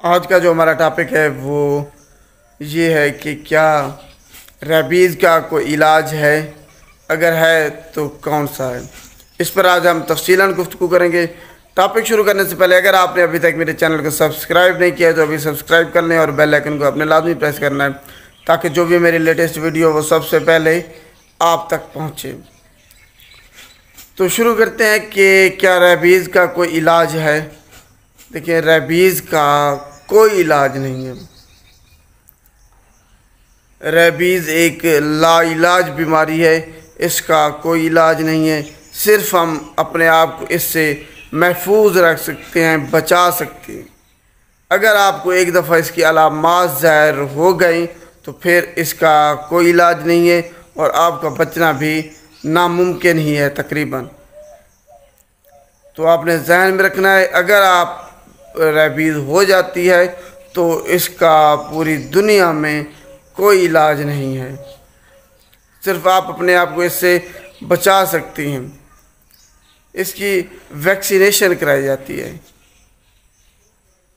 आज का जो हमारा टॉपिक है वो ये है कि क्या रेबीज़ का कोई इलाज है, अगर है तो कौन सा है। इस पर आज हम तफसीलन गुफ्तगू करेंगे। टॉपिक शुरू करने से पहले अगर आपने अभी तक मेरे चैनल को सब्सक्राइब नहीं किया है तो अभी सब्सक्राइब कर लें और बेल आइकन को अपने लाजमी प्रेस करना है ताकि जो भी मेरी लेटेस्ट वीडियो वो सबसे पहले आप तक पहुँचे। तो शुरू करते हैं कि क्या रेबीज़ का कोई इलाज है। देखिए, रेबीज़ का कोई इलाज नहीं है। रेबीज़ एक लाइलाज बीमारी है, इसका कोई इलाज नहीं है। सिर्फ हम अपने आप को इससे महफूज रख सकते हैं, बचा सकते हैं। अगर आपको एक दफ़ा इसकी अलामात ज़ाहिर हो गई तो फिर इसका कोई इलाज नहीं है और आपका बचना भी नामुमकिन ही है तकरीबन। तो आपने जहन में रखना है, अगर आप रेबीज़ हो जाती है तो इसका पूरी दुनिया में कोई इलाज नहीं है। सिर्फ आप अपने आप को इससे बचा सकती हैं। इसकी वैक्सीनेशन कराई जाती है।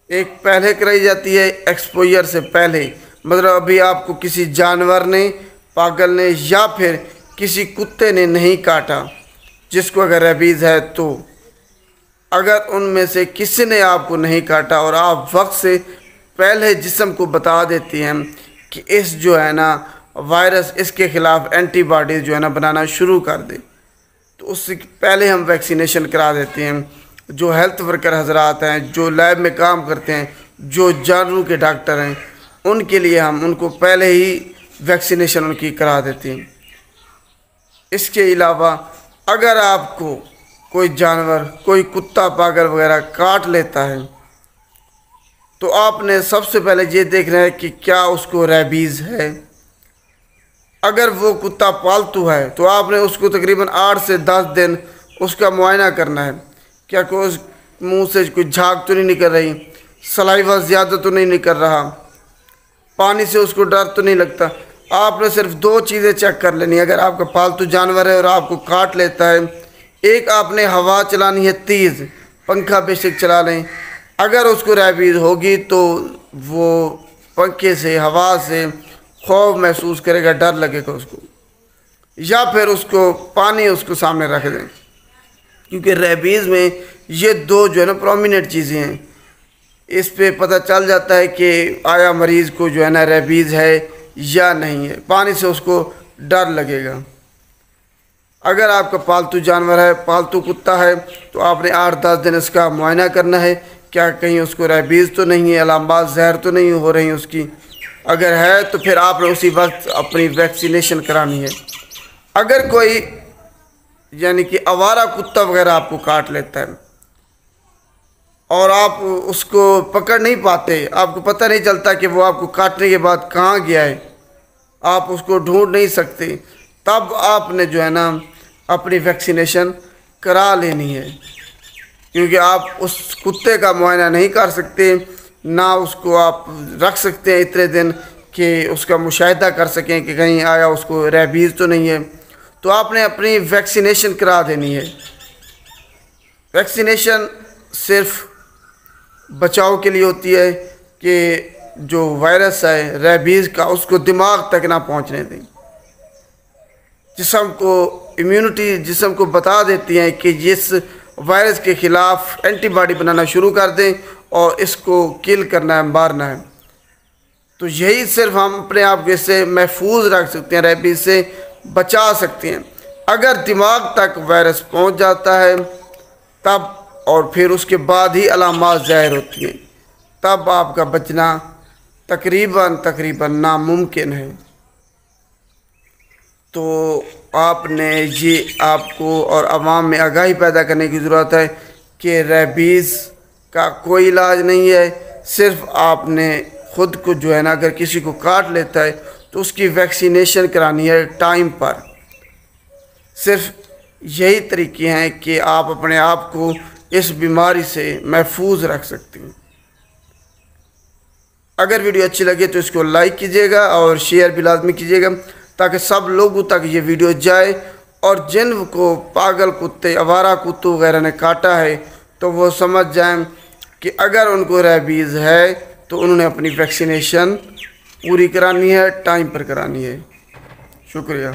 एक पहले कराई जाती है एक्सपोजर से पहले, मतलब अभी आपको किसी जानवर ने, पागल ने या फिर किसी कुत्ते ने नहीं काटा जिसको अगर रेबीज़ है, तो अगर उनमें से किसी ने आपको नहीं काटा और आप वक्त से पहले जिस्म को बता देती हैं कि इस जो है ना वायरस, इसके ख़िलाफ़ एंटीबॉडीज़ जो है ना बनाना शुरू कर दे, तो उससे पहले हम वैक्सीनेशन करा देते हैं। जो हेल्थ वर्कर हजरात हैं, जो लैब में काम करते हैं, जो जानवरों के डॉक्टर हैं, उनके लिए हम उनको पहले ही वैक्सीनेशन उनकी करा देते हैं। इसके अलावा अगर आपको कोई जानवर, कोई कुत्ता पागल वगैरह काट लेता है तो आपने सबसे पहले ये देखना है कि क्या उसको रेबीज़ है। अगर वो कुत्ता पालतू है तो आपने उसको तकरीबन 8 से 10 दिन उसका मुआयना करना है। क्या कोई उस मुंह से कोई झाग तो नहीं निकल रही, सलाइवा ज़्यादा तो नहीं निकल रहा, पानी से उसको डर तो नहीं लगता। आपने सिर्फ 2 चीज़ें चेक कर लेनी है अगर आपका पालतू जानवर है और आपको काट लेता है। एक, आपने हवा चलानी है तेज़, पंखा बेशक चला लें। अगर उसको रेबीज़ होगी तो वो पंखे से, हवा से खौफ महसूस करेगा, डर लगेगा उसको, या फिर उसको पानी उसको सामने रख दें, क्योंकि रेबीज़ में ये 2 जो है ना प्रोमिनेंट चीज़ें हैं। इस पे पता चल जाता है कि आया मरीज़ को जो है ना रेबीज़ है या नहीं है। पानी से उसको डर लगेगा। अगर आपका पालतू जानवर है, पालतू कुत्ता है, तो आपने 8-10 दिन इसका मुआयना करना है, क्या कहीं उसको रेबीज़ तो नहीं है, अलामात ज़हर तो नहीं हो रही उसकी। अगर है तो फिर आपने उसी वक्त अपनी वैक्सीनेशन करानी है। अगर कोई यानी कि आवारा कुत्ता वगैरह आपको काट लेता है और आप उसको पकड़ नहीं पाते, आपको पता नहीं चलता कि वो आपको काटने के बाद कहाँ गया है, आप उसको ढूंढ नहीं सकते, तब आपने जो है ना अपनी वैक्सीनेशन करा लेनी है। क्योंकि आप उस कुत्ते का मुआयना नहीं कर सकते, ना उसको आप रख सकते हैं इतने दिन कि उसका मुशाहिदा कर सकें कि कहीं आया उसको रेबीज़ तो नहीं है। तो आपने अपनी वैक्सीनेशन करा देनी है। वैक्सीनेशन सिर्फ बचाव के लिए होती है कि जो वायरस है रेबीज़ का, उसको दिमाग तक ना पहुंचने दें। जिस्म को इम्यूनिटी जिस्म को बता देती हैं कि जिस वायरस के ख़िलाफ़ एंटीबॉडी बनाना शुरू कर दें और इसको किल करना है, मारना है। तो यही सिर्फ हम अपने आप को इससे महफूज रख सकते हैं, रेबीज़ से बचा सकते हैं। अगर दिमाग तक वायरस पहुंच जाता है तब, और फिर उसके बाद ही अलामात ज़ाहिर होती हैं, तब आपका बचना तकरीबन नामुमकिन है। तो आपने ये आपको और आवाम में आगाही पैदा करने की ज़रूरत है कि रेबीज़ का कोई इलाज नहीं है। सिर्फ आपने ख़ुद को जो है ना, अगर किसी को काट लेता है तो उसकी वैक्सीनेशन करानी है टाइम पर। सिर्फ यही तरीके हैं कि आप अपने आप को इस बीमारी से महफूज रख सकते हैं। अगर वीडियो अच्छी लगे तो इसको लाइक कीजिएगा और शेयर भी लाजमी कीजिएगा ताकि सब लोगों तक ये वीडियो जाए और जिन को पागल कुत्ते, आवारा कुत्तों वगैरह ने काटा है तो वो समझ जाएं कि अगर उनको रेबीज़ है तो उन्होंने अपनी वैक्सीनेशन पूरी करानी है, टाइम पर करानी है। शुक्रिया।